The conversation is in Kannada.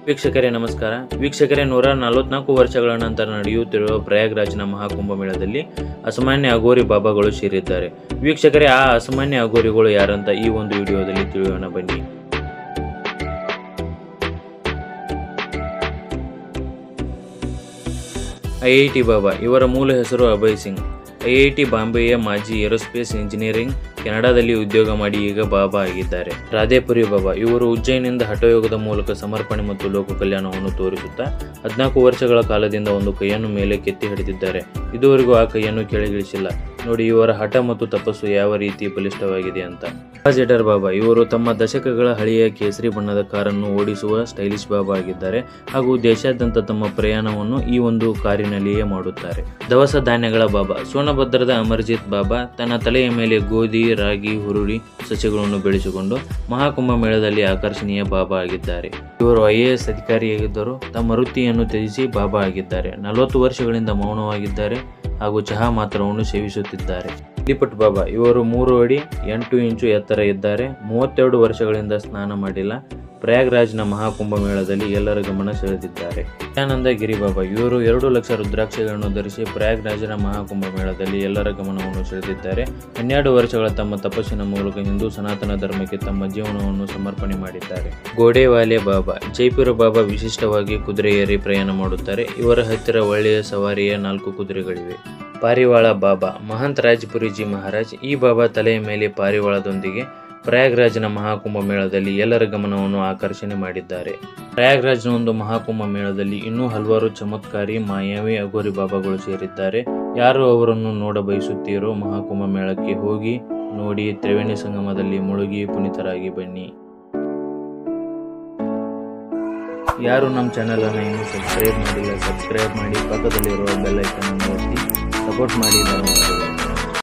ವೀಕ್ಷಕರೇ ನಮಸ್ಕಾರ. ವೀಕ್ಷಕರೇ 144 ವರ್ಷಗಳ ನಂತರ ನಡೆಯುತ್ತಿರುವ ಪ್ರಯಾಗ್ರಾಜ್ನ ಮಹಾಕುಂಭಮೇಳದಲ್ಲಿ ಅಸಾಮಾನ್ಯ ಅಘೋರಿ ಬಾಬಾಗಳು ಸೇರಿದ್ದಾರೆ. ವೀಕ್ಷಕರೇ, ಆ ಅಸಾಮಾನ್ಯ ಅಘೋರಿಗಳು ಯಾರಂತ ಈ ಒಂದು ವಿಡಿಯೋದಲ್ಲಿ ತಿಳಿಯೋಣ ಬನ್ನಿ. ಐಐಟಿ ಬಾಬಾ. ಇವರ ಮೂಲ ಹೆಸರು ಅಭಯ್ ಸಿಂಗ್. ಐಐಟಿ ಬಾಂಬೆಯ ಮಾಜಿ ಏರೋಸ್ಪೇಸ್ ಇಂಜಿನಿಯರಿಂಗ್, ಕೆನಡಾದಲ್ಲಿ ಉದ್ಯೋಗ ಮಾಡಿ ಈಗ ಬಾಬಾ ಆಗಿದ್ದಾರೆ. ರಾಧೇಪುರಿ ಬಾಬಾ. ಇವರು ಉಜ್ಜಯಿನಿಂದ ಹಠಯೋಗದ ಮೂಲಕ ಸಮರ್ಪಣೆ ಮತ್ತು ಲೋಕ ಕಲ್ಯಾಣವನ್ನು ತೋರಿಸುತ್ತಾ 14 ವರ್ಷಗಳ ಕಾಲದಿಂದ ಒಂದು ಕೈಯನ್ನು ಮೇಲೆ ಕೆತ್ತಿ ಹಿಡಿದಿದ್ದಾರೆ. ಇದುವರೆಗೂ ಆ ಕೈಯನ್ನು ಕೆಳಗಿಳಿಸಿಲ್ಲ. ನೋಡಿ ಇವರ ಹಠ ಮತ್ತು ತಪಸ್ಸು ಯಾವ ರೀತಿ ಬಲಿಷ್ಠವಾಗಿದೆ ಅಂತ. ಅಂಬಾಸಿಡರ್ ಬಾಬಾ. ಇವರು ತಮ್ಮ ದಶಕಗಳ ಹಳೆಯ ಕೇಸರಿ ಬಣ್ಣದ ಕಾರನ್ನು ಓಡಿಸುವ ಸ್ಟೈಲಿಶ್ ಬಾಬಾ ಆಗಿದ್ದಾರೆ ಹಾಗೂ ದೇಶಾದ್ಯಂತ ತಮ್ಮ ಪ್ರಯಾಣವನ್ನು ಈ ಒಂದು ಕಾರಿನಲ್ಲಿಯೇ ಮಾಡುತ್ತಾರೆ. ದವಸ ಧಾನ್ಯಗಳ ಬಾಬಾ. ಸೋನಭದ್ರದ ಅಮರ್ಜಿತ್ ಬಾಬಾ ತನ್ನ ತಲೆಯ ಮೇಲೆ ಗೋಧಿ, ರಾಗಿ, ಹುರುಳಿ ಸಸ್ಯಗಳನ್ನು ಬೆಳೆಸಿಕೊಂಡು ಮಹಾಕುಂಭ ಮೇಳದಲ್ಲಿ ಆಕರ್ಷಣೀಯ ಬಾಬಾ ಆಗಿದ್ದಾರೆ. ಇವರು IAS ಅಧಿಕಾರಿಯಾಗಿದ್ದರು. ತಮ್ಮ ವೃತ್ತಿಯನ್ನು ತ್ಯಜಿಸಿ ಬಾಬಾ ಆಗಿದ್ದಾರೆ. 40 ವರ್ಷಗಳಿಂದ ಮೌನವಾಗಿದ್ದಾರೆ ಹಾಗೂ ಚಹಾ ಮಾತ್ರವನ್ನು ಸೇವಿಸುತ್ತಿದ್ದಾರೆ. ಲಿಪಟ್ ಬಾಬಾ. ಇವರು 3 ಅಡಿ 8 ಇಂಚು ಎತ್ತರ ಇದ್ದಾರೆ. 32 ವರ್ಷಗಳಿಂದ ಸ್ನಾನ ಮಾಡಿಲ್ಲ. ಪ್ರಯಾಗ್ರಾಜ್ನ ಮಹಾಕುಂಭ ಮೇಳದಲ್ಲಿ ಎಲ್ಲರ ಗಮನ ಸೆಳೆದಿದ್ದಾರೆ. ನಿತ್ಯಾನಂದ ಗಿರಿ ಬಾಬಾ. ಇವರು 2 ಲಕ್ಷ ರುದ್ರಾಕ್ಷಿಗಳನ್ನು ಧರಿಸಿ ಪ್ರಯಾಗ್ರಾಜ್ನ ಮಹಾಕುಂಭ ಮೇಳದಲ್ಲಿ ಎಲ್ಲರ ಗಮನವನ್ನು ಸೆಳೆದಿದ್ದಾರೆ. 12 ವರ್ಷಗಳ ತಮ್ಮ ತಪಸ್ಸಿನ ಮೂಲಕ ಹಿಂದೂ ಸನಾತನ ಧರ್ಮಕ್ಕೆ ತಮ್ಮ ಜೀವನವನ್ನು ಸಮರ್ಪಣೆ ಮಾಡಿದ್ದಾರೆ. ಗೋಡೆವಾಲೆ ಬಾಬಾ. ಜೈಪುರ ಬಾಬಾ ವಿಶಿಷ್ಟವಾಗಿ ಕುದುರೆ ಏರಿ ಪ್ರಯಾಣ ಮಾಡುತ್ತಾರೆ. ಇವರ ಹತ್ತಿರ ಒಳ್ಳೆಯ ಸವಾರಿಯ 4 ಕುದುರೆಗಳಿವೆ. ಪಾರಿವಾಳ ಬಾಬಾ. ಮಹಂತ್ ರಾಜ್ಪುರಿಜಿ ಮಹಾರಾಜ್. ಈ ಬಾಬಾ ತಲೆಯ ಮೇಲೆ ಪಾರಿವಾಳದೊಂದಿಗೆ ಪ್ರಯಾಗ್ರಾಜ್ನ ಮಹಾಕುಂಭ ಮೇಳದಲ್ಲಿ ಎಲ್ಲರ ಗಮನವನ್ನು ಆಕರ್ಷಣೆ ಮಾಡಿದ್ದಾರೆ. ಪ್ರಯಾಗ್ರಾಜ್ನ ಒಂದು ಮಹಾಕುಂಭ ಮೇಳದಲ್ಲಿ ಇನ್ನೂ ಹಲವಾರು ಚಮತ್ಕಾರಿ ಮಾಯಾವಿ ಅಘೋರಿ ಬಾಬಾಗಳು ಸೇರಿದ್ದಾರೆ. ಯಾರು ಅವರನ್ನು ನೋಡ ಬಯಸುತ್ತೀರೋ ಮಹಾಕುಂಭ ಮೇಳಕ್ಕೆ ಹೋಗಿ ನೋಡಿ, ತ್ರಿವೇಣಿ ಸಂಗಮದಲ್ಲಿ ಮುಳುಗಿ ಪುನೀತರಾಗಿ ಬನ್ನಿ. ಯಾರು ನಮ್ಮ ಚಾನೆಲ್ ಅನ್ನು ಇನ್ನೂ ಸಬ್ಸ್ಕ್ರೈಬ್ ಮಾಡಿಲ್ಲ, ಸಬ್ಸ್ಕ್ರೈಬ್ ಮಾಡಿ, ಪಕ್ಕದಲ್ಲಿರುವ ಬೆಲ್ ಐಕನ್ ಅನ್ನು ಒತ್ತಿ ಸಪೋರ್ಟ್ ಮಾಡಿ.